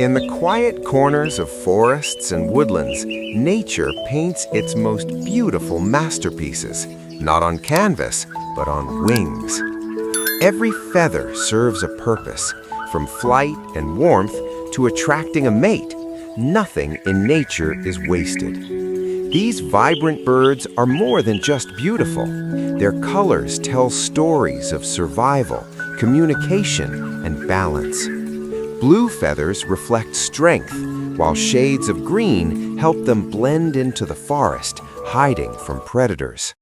In the quiet corners of forests and woodlands, nature paints its most beautiful masterpieces, not on canvas, but on wings. Every feather serves a purpose, from flight and warmth to attracting a mate. Nothing in nature is wasted. These vibrant birds are more than just beautiful. Their colors tell stories of survival, communication, and balance. Blue feathers reflect strength, while shades of green help them blend into the forest, hiding from predators.